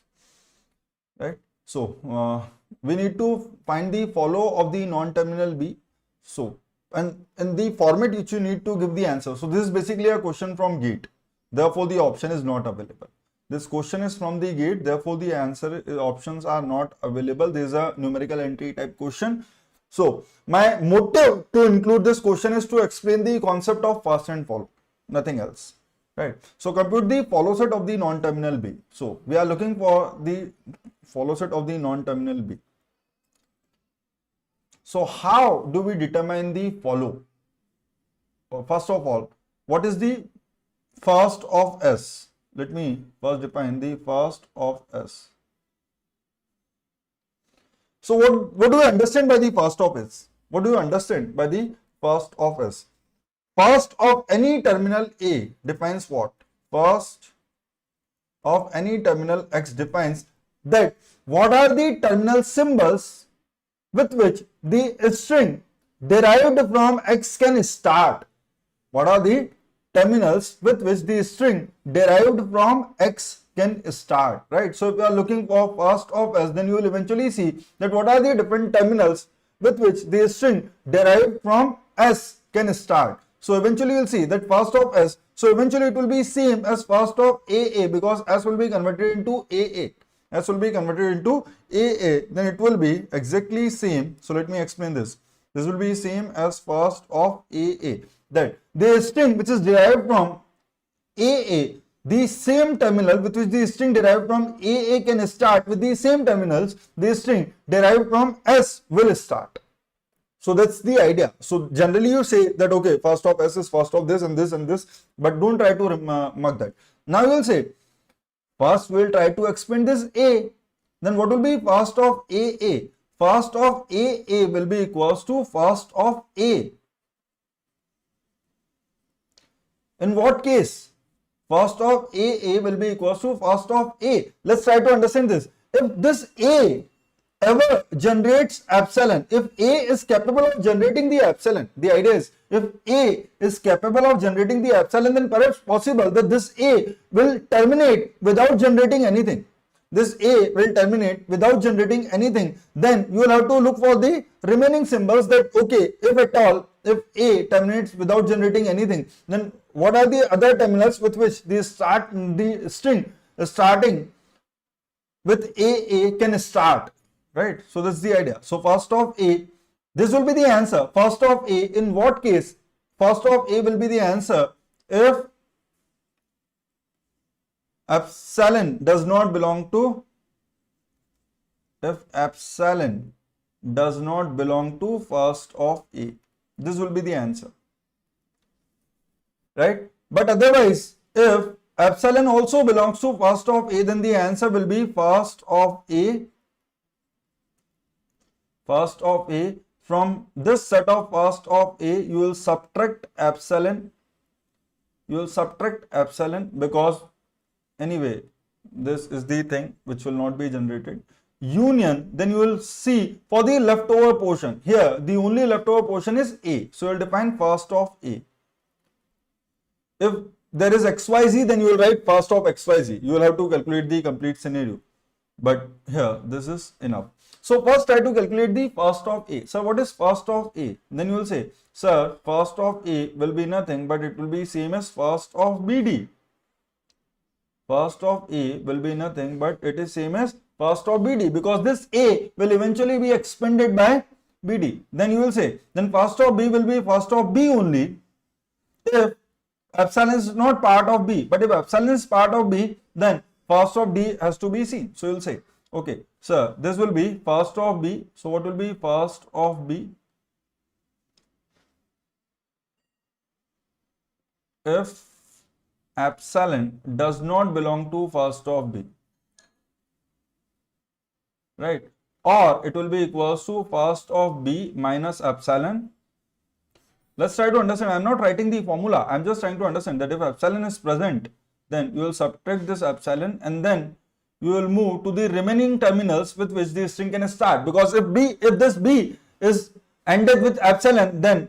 right. So we need to find the follow of the non-terminal B. So, and in the format which you need to give the answer. So this is basically a question from GATE. Therefore, the option is not available. This question is from the GATE. Therefore, the answer options are not available. There is a numerical entry type question. So my motive to include this question is to explain the concept of first and follow. Nothing else. Right. So compute the follow set of the non-terminal B. So we are looking for the follow set of the non-terminal B. So how do we determine the follow? First of all, what is the first of S? Let me first define the first of S. So what do you understand by the first of S? What do you understand by the first of S? First of any terminal A defines what? First of any terminal X defines that what are the terminal symbols with which the string derived from X can start. What are the terminals with which the string derived from X can start, right? So if you are looking for first of S, then you will eventually see that what are the different terminals with which the string derived from S can start. So eventually you will see that first of S, so eventually it will be same as first of AA because S will be converted into AA. S will be converted into AA, then it will be exactly same. So let me explain this. This will be same as first of AA. That the string which is derived from AA, the same terminal with which the string derived from AA can start with the same terminals, the string derived from S will start. So that's the idea. So generally you say that okay, first of S is first of this and this and this, but don't try to mark that. Now you will say, first we will try to explain this A. Then what will be first of AA? First of AA will be equals to first of A. In what case? First of AA will be equals to first of A. Let's try to understand this. If this A ever generates epsilon, if A is capable of generating the epsilon, the idea is if A is capable of generating the epsilon, then perhaps possible that this A will terminate without generating anything. This A will terminate without generating anything. Then you will have to look for the remaining symbols that okay, if at all, if A terminates without generating anything, then what are the other terminals with which the string starting with AA can start, right? So that's the idea. So first of A, this will be the answer. First of A, in what case? First of A will be the answer if epsilon does not belong to, if epsilon does not belong to first of A. This will be the answer, right? But otherwise, if epsilon also belongs to first of A, then the answer will be first of A. First of A, from this set of first of A, you will subtract epsilon. You will subtract epsilon because anyway, this is the thing which will not be generated. Union, then you will see for the leftover portion. Here, the only leftover portion is A. So you will define first of A. If there is XYZ, then you will write first of XYZ. You will have to calculate the complete scenario. But here, this is enough. So first try to calculate the first of A. Sir, what is first of A? Then you will say, sir, first of A will be nothing but it will be same as first of BD. First of A will be nothing but it is same as first of BD, because this A will eventually be expanded by BD. Then you will say, then first of B will be first of B only if epsilon is not part of B. But if epsilon is part of B, then first of D has to be C. So you will say, okay, sir, this will be first of B. So what will be first of B? If epsilon does not belong to first of B, right? Or it will be equals to first of B minus epsilon. Let's try to understand. I'm not writing the formula. I'm just trying to understand that if epsilon is present, then you will subtract this epsilon and then you will move to the remaining terminals with which the string can start. Because if this B is ended with epsilon, then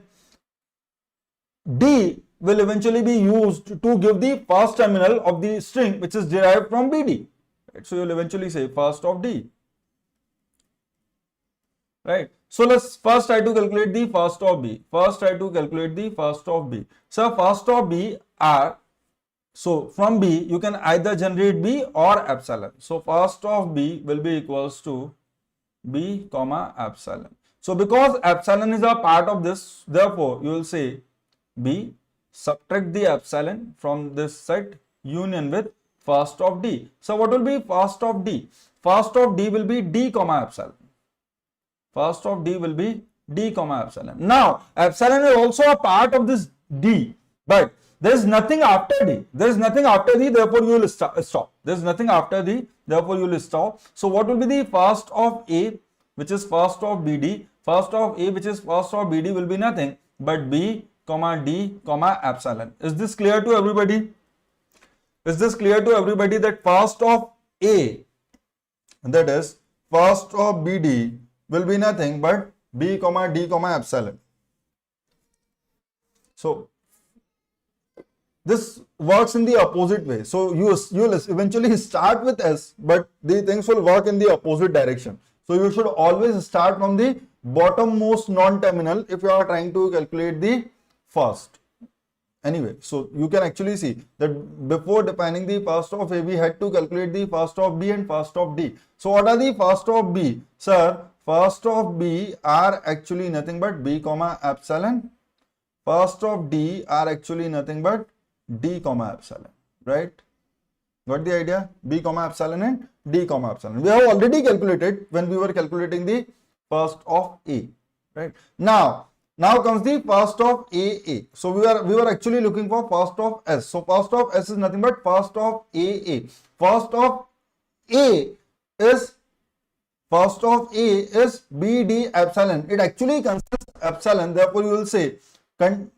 D will eventually be used to give the first terminal of the string which is derived from BD. Right? So you will eventually say first of D. Right. So let's first try to calculate the first of B. First try to calculate the first of B. So first of B are, so from B you can either generate B or epsilon. So first of B will be equals to B comma epsilon. So because epsilon is a part of this, therefore you will say B, subtract the epsilon from this set union with first of D. So what will be first of D? First of D will be D comma epsilon. First of D will be D comma epsilon. Now epsilon is also a part of this D, but there is nothing after D. There is nothing after D, therefore you will stop. There is nothing after D, therefore you will stop. So what will be the first of A, which is first of BD? First of A, which is first of BD, will be nothing but B comma D comma epsilon. Is this clear to everybody? Is this clear to everybody that first of A, that is first of BD, will be nothing but B comma D comma epsilon? So this works in the opposite way. So you will eventually start with S, but the things will work in the opposite direction. So you should always start from the bottommost non-terminal if you are trying to calculate the first. Anyway, so you can actually see that before defining the first of A, we had to calculate the first of B and first of D. So what are the first of B? Sir, first of B are actually nothing but B comma epsilon. First of D are actually nothing but D comma epsilon, right? Got the idea? B comma epsilon and D comma epsilon. We have already calculated when we were calculating the first of A, right? Now comes the first of AA. So we were actually looking for first of S. So first of S is nothing but first of AA. First of A is BD epsilon. It actually consists epsilon. Therefore, you will say take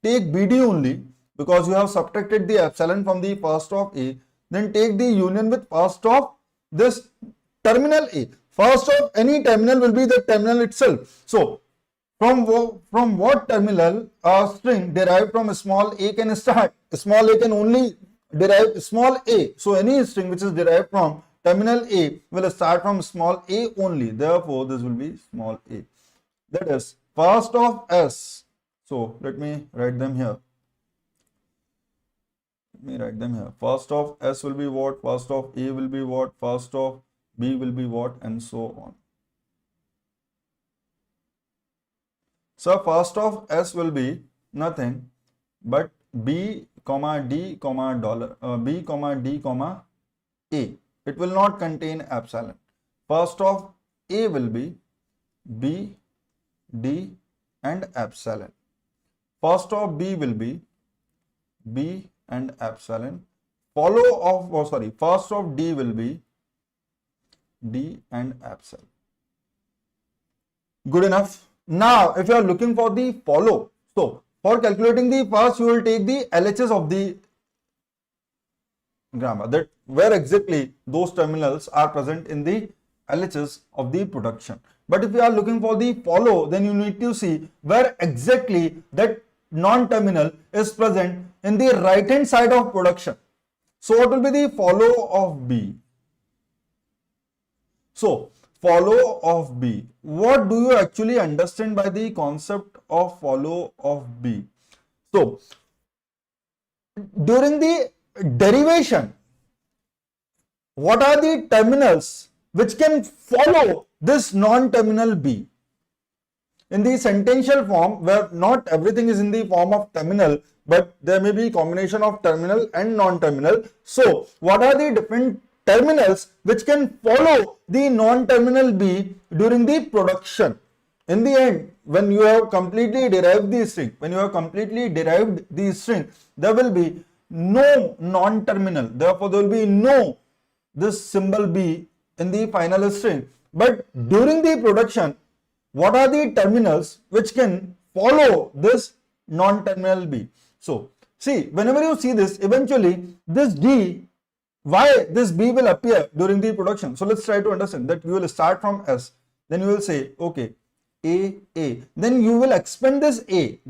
BD only, because you have subtracted the epsilon from the first of A. Then take the union with first of this terminal A. First of any terminal will be the terminal itself. So from what terminal a string derived from small a can start? Small a can only derive small a. So any string which is derived from terminal A will start from small a only. Therefore, this will be small a. That is first of S. So let me write them here. First of S will be what? First of A will be what? First of B will be what? And so on. So first of S will be nothing but B comma D comma B comma D comma A. It will not contain epsilon. First of A will be B, D and epsilon. First of B will be B and epsilon. First of D will be D and epsilon. Good enough. Now, if you are looking for the follow, so for calculating the first, you will take the LHS of the grammar, that where exactly those terminals are present in the LHS of the production. But if you are looking for the follow, then you need to see where exactly that non-terminal is present in the right hand side of production. So what will be the follow of B? So follow of B. What do you actually understand by the concept of follow of B? So, during the derivation, what are the terminals which can follow this non-terminal B? In the sentential form, where not everything is in the form of terminal, but there may be combination of terminal and non-terminal. So, what are the different terminals which can follow the non-terminal B during the production? In the end, when you have completely derived the string, there will be no non-terminal. Therefore, there will be no this symbol B in the final string. But during the production, what are the terminals which can follow this non-terminal B? So, see, whenever you see this, eventually this D, why this B will appear during the production? So, let's try to understand that. You will start from S, then you will say, okay, A, then you will expand this A,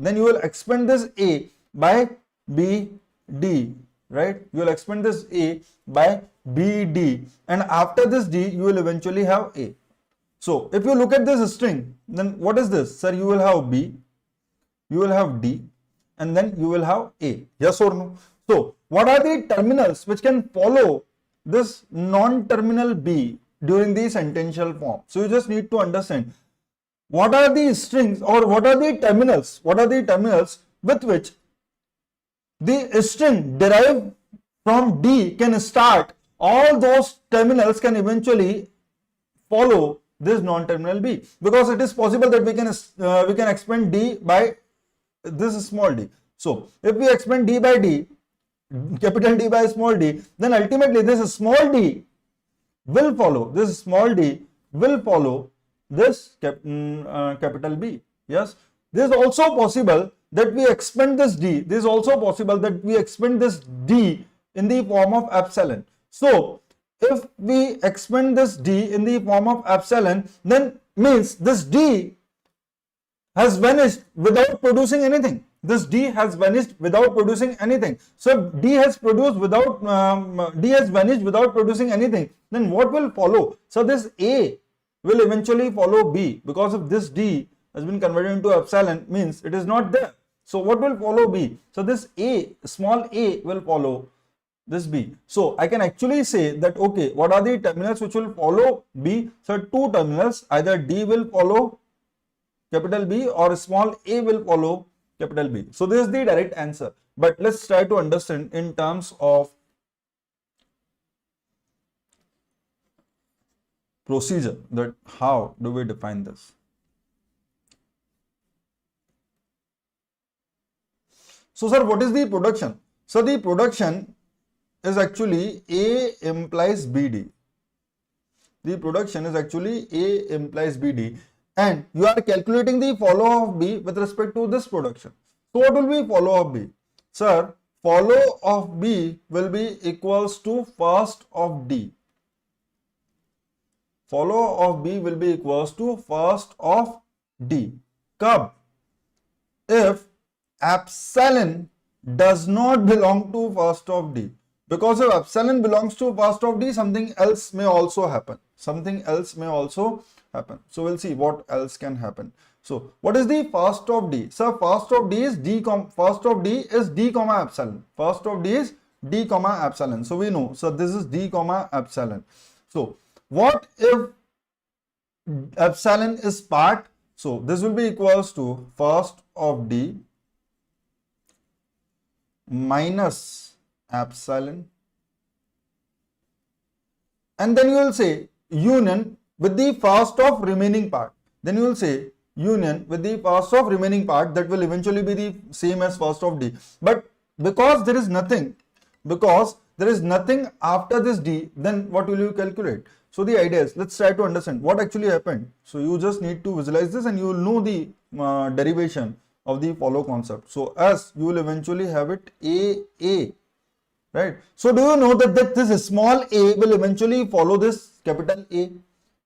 by B, D, right? You will expand this A by B, D, and after this D, you will eventually have A. So, if you look at this string, then what is this? Sir, you will have B, you will have D, and then you will have A. Yes or no? So, what are the terminals which can follow this non-terminal B during the sentential form? So, you just need to understand what are the strings or what are the terminals with which the string derived from D can start. All those terminals can eventually follow this non-terminal B, because it is possible that we can expand D by this small d. So, if we expand D by D, capital D by small d, then ultimately this small d will follow, this capital B. Yes, this is also possible that we expand this D. This is also possible that we expand this D in the form of epsilon. So, if we expand this D in the form of epsilon, then means this D has vanished without producing anything. So, D has vanished without producing anything. Then what will follow? So, this A will eventually follow B, because if this D has been converted into epsilon, means it is not there. So, what will follow B? So, this A, small a will follow this B. So, I can actually say that, okay, what are the terminals which will follow B? So, two terminals, either D will follow capital B or small a will follow capital B. So, this is the direct answer. But let's try to understand in terms of procedure, that how do we define this. So, sir, what is the production? So, the production is actually A implies BD. The production is actually A implies BD, and you are calculating the follow of B with respect to this production. So, what will be follow of B? Sir, follow of B will be equals to first of D. Follow of B will be equals to first of D. Kab? If epsilon does not belong to first of D. Because if epsilon belongs to first of D, something else may also happen. So, we'll see what else can happen. So, what is the first of D? So, first of D is D, comma epsilon. First of D is D, comma epsilon. So, we know. So, this is D, comma epsilon. So, what if epsilon is part? So, this will be equals to first of D minus epsilon, and then you will say union with the first of remaining part. That will eventually be the same as first of D. But because there is nothing after this D, then what will you calculate? So, the idea is, let's try to understand what actually happened. So, you just need to visualize this and you will know the derivation of the follow concept. So, as you will eventually have it A, right? So, do you know that this small a will eventually follow this capital A?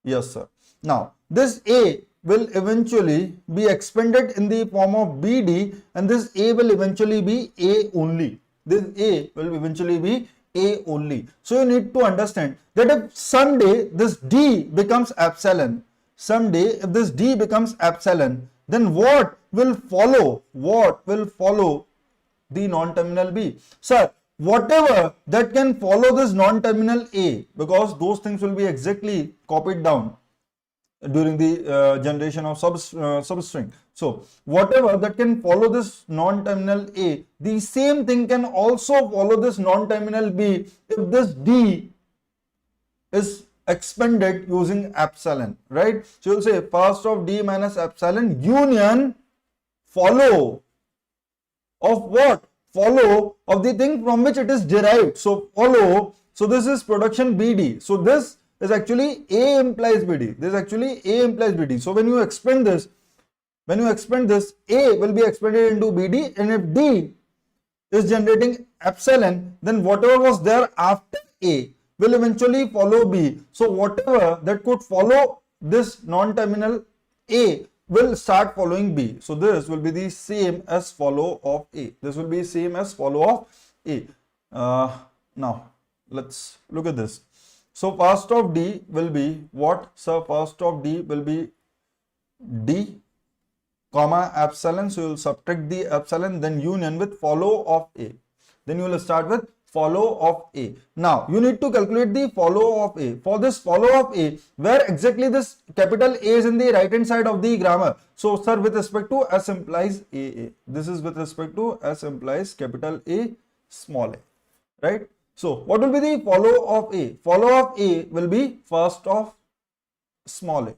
Yes, sir. Now, this A will eventually be expanded in the form of BD, and this A will eventually be A only. This A will eventually be A only. So you need to understand that if someday this D becomes epsilon, someday if this D becomes epsilon, then what will follow? What will follow the non-terminal B? Sir, whatever that can follow this non-terminal A, because those things will be exactly copied down during the generation of substring. So whatever that can follow this non-terminal A, the same thing can also follow this non-terminal B if this D is expanded using epsilon, right? So you'll say first of D minus epsilon union follow of what? Follow of the thing from which it is derived. So follow, so this is production BD. So this is actually A implies BD. This is actually A implies BD. So when you expand this, A will be expanded into BD, and if D is generating epsilon, then whatever was there after A will eventually follow B. So whatever that could follow this non-terminal A will start following B. So this will be the same as follow of A. This will be same as follow of A. Now let's look at this. So first of D will be what? So first of D will be D comma epsilon. So you will subtract the epsilon, then union with follow of A. Then you will start with follow of A. Now you need to calculate the follow of A. For this follow of A, where exactly this capital A is in the right hand side of the grammar. So sir, with respect to S implies AA. This is with respect to S implies capital A small a, right? So what will be the follow of A? Follow of A will be first of small a.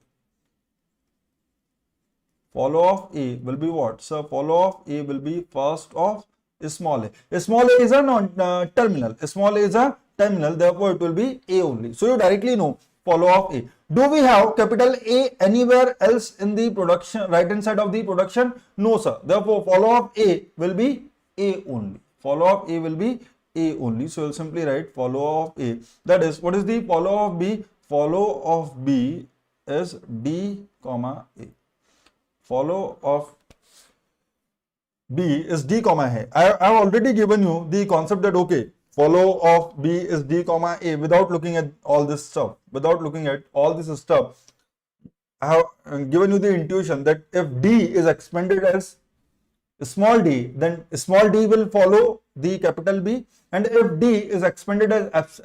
Follow of A will be what? So follow of A will be first of small a. Small a is a terminal. Small a is a terminal. Therefore, it will be A only. So you directly know follow of A. Do we have capital A anywhere else in the production, right hand side of the production? No, sir. Therefore, follow of A will be A only. Follow of A will be A only. So you'll simply write follow of A. That is, what is the follow of B? Follow of B is D comma A. Follow of B is D comma A. I have already given you the concept that okay, follow of B is D comma A without looking at all this stuff. Without looking at all this stuff, I have given you the intuition that if D is expanded as small d, then small d will follow the capital B, and if D is expanded as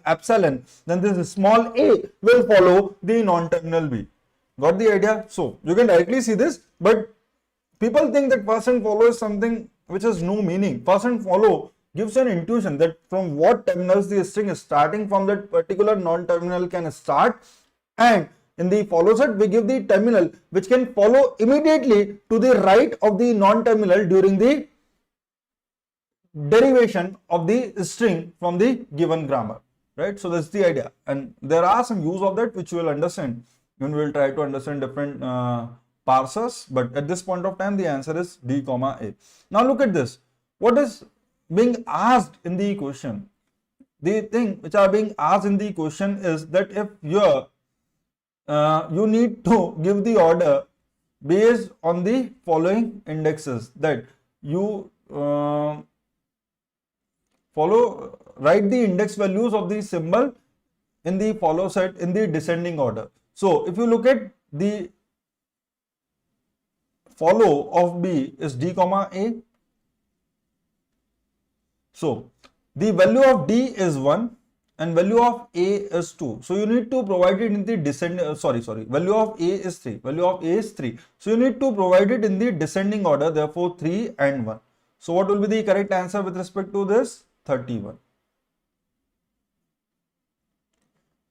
epsilon, then this small a will follow the non-terminal B. Got the idea? So you can directly see this, but people think that first and follow is something which has no meaning. First and follow gives an intuition that from what terminals the string is starting from, that particular non-terminal can start, and in the follow set we give the terminal which can follow immediately to the right of the non-terminal during the derivation of the string from the given grammar, right? So that's the idea, and there are some use of that which you will understand when we will try to understand different parsers, but at this point of time the answer is D comma A. Now look at this. What is being asked in the question? The thing which are being asked in the question is that if you need to give the order based on the following indexes, that you write the index values of the symbol in the follow set in the descending order. So if you look at the follow of B is D comma A. So the value of D is 1 and value of A is 2. So you need to provide it in the descending, value of A is 3. Value of A is 3. So you need to provide it in the descending order, therefore 3 and 1. So what will be the correct answer with respect to this? 31.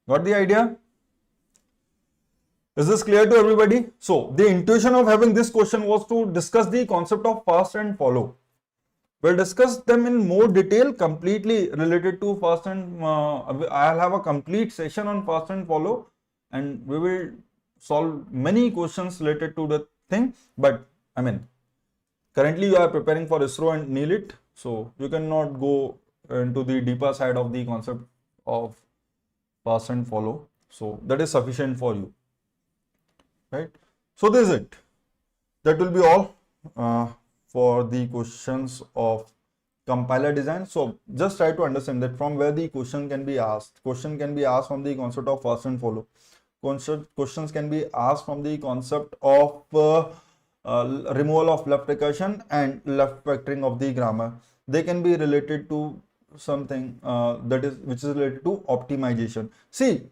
Got the idea? Is this clear to everybody? So the intuition of having this question was to discuss the concept of first and follow. We'll discuss them in more detail, completely related to first and I'll have a complete session on first and follow, and we will solve many questions related to the thing. But I mean, currently you are preparing for ISRO and NIELIT, so you cannot go into the deeper side of the concept of first and follow. So that is sufficient for you, right? So this is it. That will be all for the questions of compiler design. So just try to understand that from where the question can be asked. Question can be asked from the concept of first and follow. Questions can be asked from the concept of removal of left recursion and left factoring of the grammar. They can be related to something which is related to optimization. See,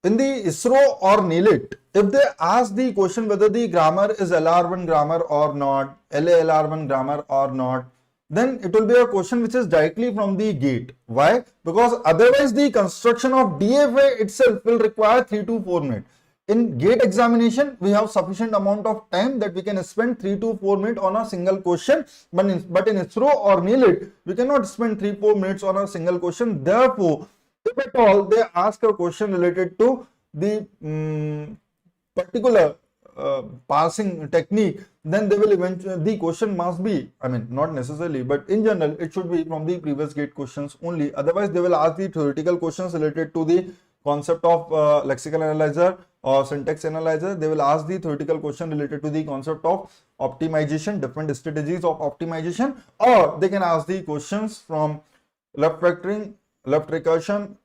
in the ISRO or NIELIT, if they ask the question whether the grammar is LR1 grammar or not, LALR1 grammar or not, then it will be a question which is directly from the gate. Why? Because otherwise the construction of DFA itself will require 3 to 4 minutes. In gate examination, we have sufficient amount of time that we can spend 3 to 4 minutes on a single question. But in ISRO or NIELIT, we cannot spend 3-4 minutes on a single question. Therefore, if at all they ask a question related to the particular parsing technique, then they will eventually, the question must be, I mean, not necessarily, but in general, it should be from the previous gate questions only. Otherwise, they will ask the theoretical questions related to the concept of lexical analyzer or syntax analyzer. They will ask the theoretical question related to the concept of optimization, different strategies of optimization, or they can ask the questions from left factoring, left recursion,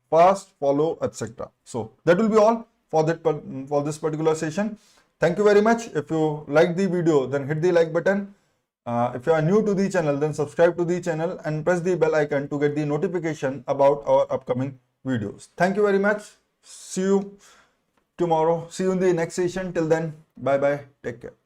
fast, follow, etc. So that will be all for this particular session. Thank you very much. If you like the video, then hit the like button. If you are new to the channel, then subscribe to the channel and press the bell icon to get the notification about our upcoming videos. Thank you very much. See you tomorrow. See you in the next session. Till then, bye bye. Take care.